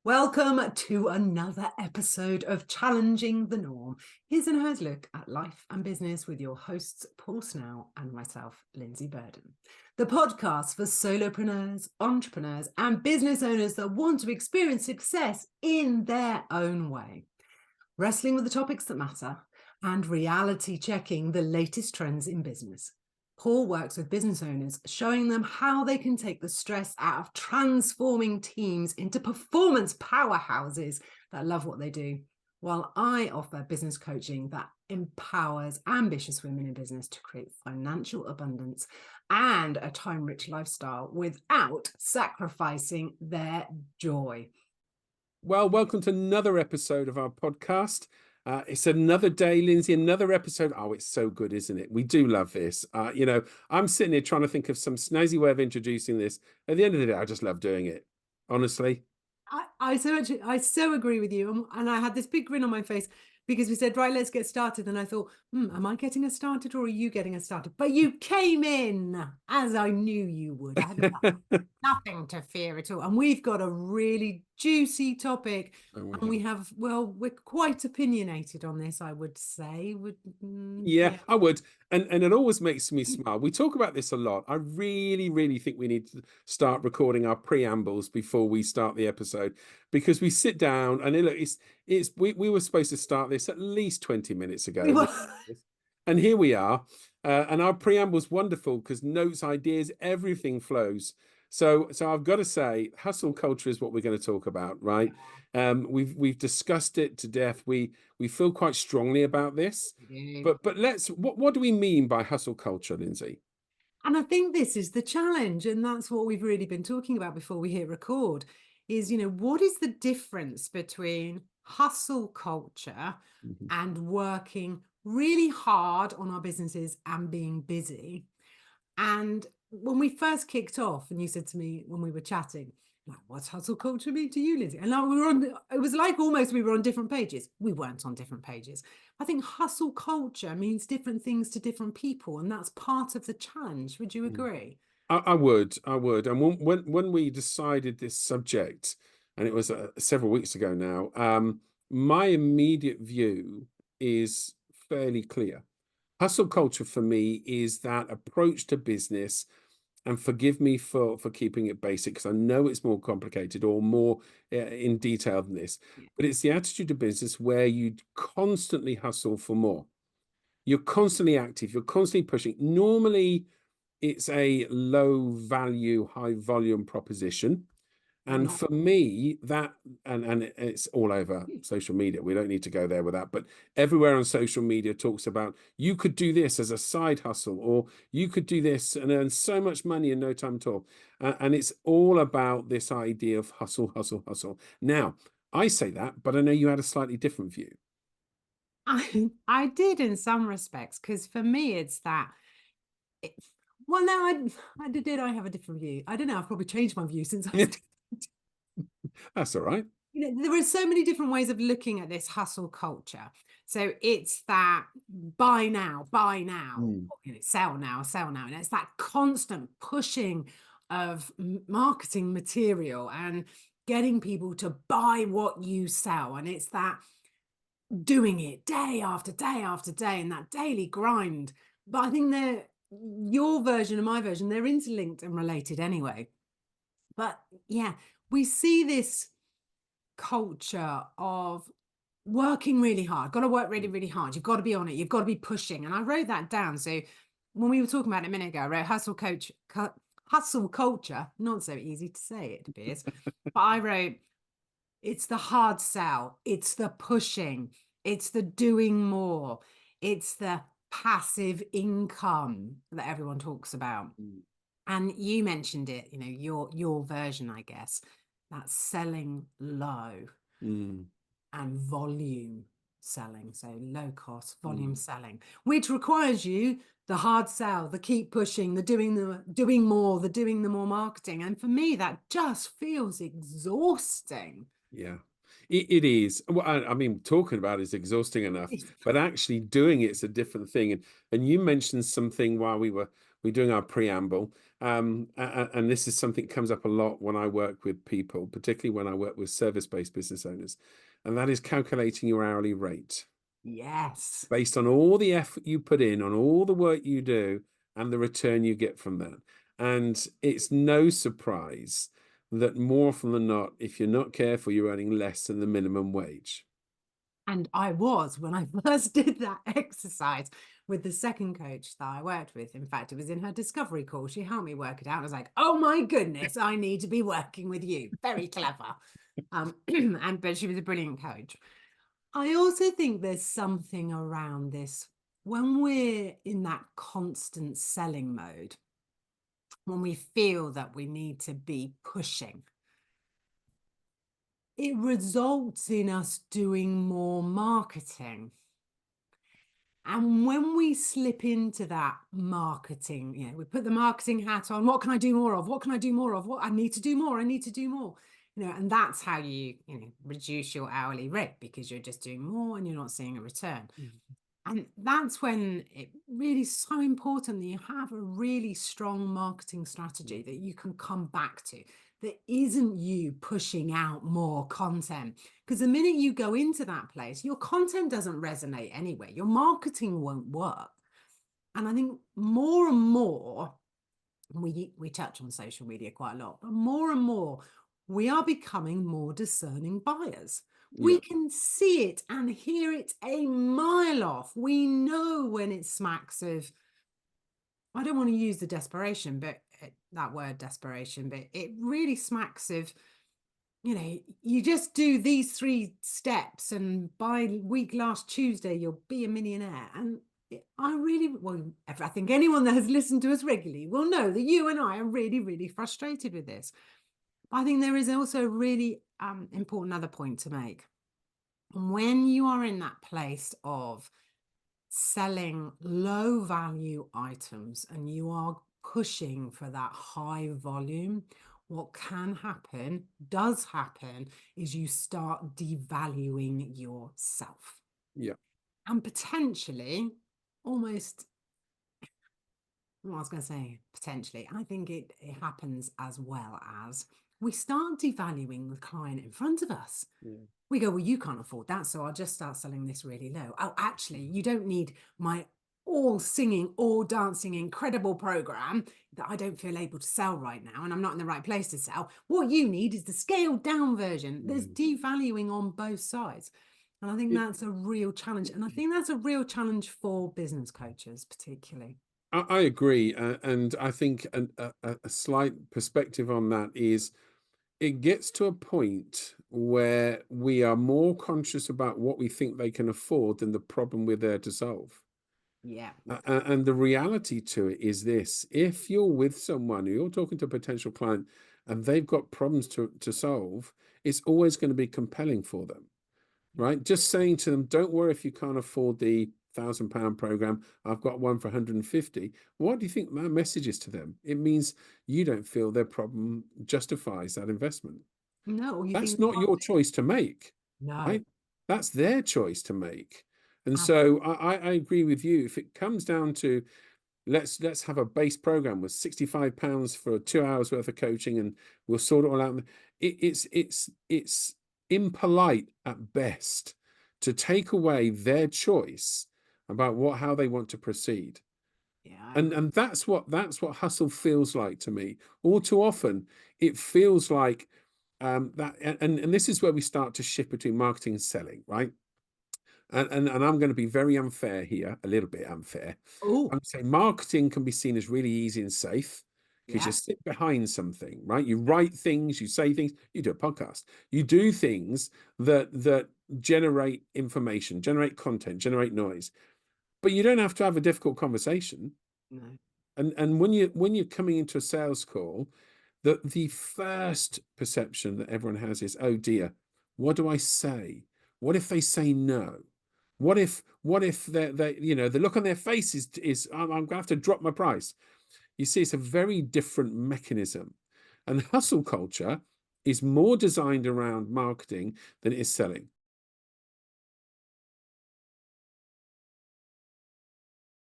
Welcome to another episode of Challenging the Norm. Here's an Hers look at life and business with your hosts, Paul Snell and myself, Lindsay Burden. The podcast for solopreneurs, entrepreneurs, and business owners that want to experience success in their own way. Wrestling with the topics that matter and reality checking the latest trends in business. Paul works with business owners, showing them how they can take the stress out of transforming teams into performance powerhouses that love what they do, while I offer business coaching that empowers ambitious women in business to create financial abundance and a time-rich lifestyle without sacrificing their joy. Well, welcome to another episode of our podcast. It's another day, Lindsay, another episode. Oh, it's so good, isn't it? We do love this. I'm sitting here trying to think of some snazzy way of introducing this. At the end of the day, I just love doing it, honestly. I so agree with you. And I had this big grin on my face because we said, right, let's get started. And I thought, am I getting us started or are you getting us started? But you came in as I knew you would. I had nothing to fear at all. And we've got a really juicy topic. We're quite opinionated on this, I would say. Yeah, I would. And it always makes me smile. We talk about this a lot. I really, really think we need to start recording our preambles before we start the episode, because we sit down and we were supposed to start this at least 20 minutes ago. And here we are. And our preamble's wonderful because notes, ideas, everything flows. So I've got to say, hustle culture is what we're going to talk about, right? We've discussed it to death. We feel quite strongly about this. But what do we mean by hustle culture, Lindsay? And I think this is the challenge, and that's what we've really been talking about before we hit record, is, what is the difference between hustle culture and working really hard on our businesses and being busy? And when we first kicked off, and you said to me when we were chatting, like, what's hustle culture mean to you, Lindsay? And now it was like almost we were on different pages. We weren't on different pages. I think hustle culture means different things to different people, and that's part of the challenge. Would you agree? I would. And when we decided this subject, and it was several weeks ago now, my immediate view is fairly clear. Hustle culture for me is that approach to business, and forgive me for keeping it basic because I know it's more complicated or more in detail than this, but it's the attitude to business where you constantly hustle for more. You're constantly active, you're constantly pushing. Normally, it's a low value, high volume proposition. And for me, and it's all over social media. We don't need to go there with that, but everywhere on social media talks about you could do this as a side hustle, or you could do this and earn so much money in no time at all. And it's all about this idea of hustle, hustle, hustle. Now, I say that, but I know you had a slightly different view. I did in some respects, because for me, it's that. Well, no, I have a different view. I don't know. I've probably changed my view since I. That's all right. There are so many different ways of looking at this hustle culture. So it's that buy now, sell now, sell now. And it's that constant pushing of marketing material and getting people to buy what you sell. And it's that doing it day after day after day and that daily grind. But I think your version and my version, they're interlinked and related anyway. But yeah, we see this culture of working really hard. Got to work really, really hard. You've got to be on it. You've got to be pushing. And I wrote that down. So when we were talking about it a minute ago, I wrote hustle culture. Not so easy to say, it appears. But I wrote, it's the hard sell. It's the pushing. It's the doing more. It's the passive income that everyone talks about. And you mentioned it, your version, I guess, that's selling low and volume selling. So low cost volume selling, which requires you the hard sell, the keep pushing, the doing more, the doing the more marketing. And for me, that just feels exhausting. Yeah. It is. Well, I mean, talking about it is exhausting enough, but actually doing it's a different thing. And you mentioned something while we were doing our preamble, And this is something that comes up a lot when I work with people, particularly when I work with service-based business owners, and that is calculating your hourly rate Yes. based on all the effort you put in, on all the work you do, and the return you get from that. And it's no surprise that more often than not, if you're not careful, you're earning less than the minimum wage. And I was when I first did that exercise with the second coach that I worked with. In fact, it was in her discovery call. She helped me work it out. I was like, oh my goodness, I need to be working with you. Very clever. But she was a brilliant coach. I also think there's something around this when we're in that constant selling mode, when we feel that we need to be pushing, it results in us doing more marketing. And when we slip into that marketing, we put the marketing hat on. What can I do more of? What can I do more of? What I need to do more. I need to do more. And that's how you reduce your hourly rate, because you're just doing more and you're not seeing a return. And that's when it really is so important that you have a really strong marketing strategy that you can come back to, that isn't you pushing out more content. Because the minute you go into that place, your content doesn't resonate anyway. Your marketing won't work. And I think more and more, we touch on social media quite a lot, but more and more, we are becoming more discerning buyers. We can see it and hear it a mile off. We know when it smacks of, I don't want to use the desperation, but that word desperation, but it really smacks of, you just do these 3 steps and by week last Tuesday, you'll be a millionaire. And I think anyone that has listened to us regularly will know that you and I are really, really frustrated with this. But I think there is also a really important other point to make. When you are in that place of selling low value items and you are pushing for that high volume, what does happen, is you start devaluing yourself. Yeah. And potentially, almost, well, I was going to say potentially, I think it happens as well as we start devaluing the client in front of us. We go, well, you can't afford that, so I'll just start selling this really low. Oh, actually, you don't need my all singing, all dancing, incredible program that I don't feel able to sell right now, and I'm not in the right place to sell. What you need is the scaled down version. There's devaluing on both sides. And I think that's a real challenge. And I think that's a real challenge for business coaches, particularly. I agree. And I think a slight perspective on that is it gets to a point where we are more conscious about what we think they can afford than the problem we're there to solve. Yeah. And the reality to it is this: if you're with someone, you're talking to a potential client, and they've got problems to solve, it's always going to be compelling for them, right? Just saying to them, don't worry if you can't afford the £1,000 program, I've got one for 150. What do you think that message is to them? It means you don't feel their problem justifies that investment. No, you That's think, not your choice to make, no. right? That's their choice to make. And so I agree with you. If it comes down to let's have a base program with £65 for 2 hours worth of coaching, and we'll sort it all out. It's impolite at best to take away their choice about how they want to proceed. Yeah, And that's what hustle feels like to me. All too often, it feels like that, and this is where we start to shift between marketing and selling, right? And I'm going to be very unfair here, a little bit unfair. oh, I'm saying marketing can be seen as really easy and safe because yeah, you sit behind something, right? You write things, you say things, you do a podcast, you do things that generate information, generate content, generate noise, but you don't have to have a difficult conversation. no, And when you're coming into a sales call, the first perception that everyone has is, oh dear, what do I say? What if they say no? What if they the look on their face is I'm gonna have to drop my price. You see, it's a very different mechanism. And hustle culture is more designed around marketing than it is selling.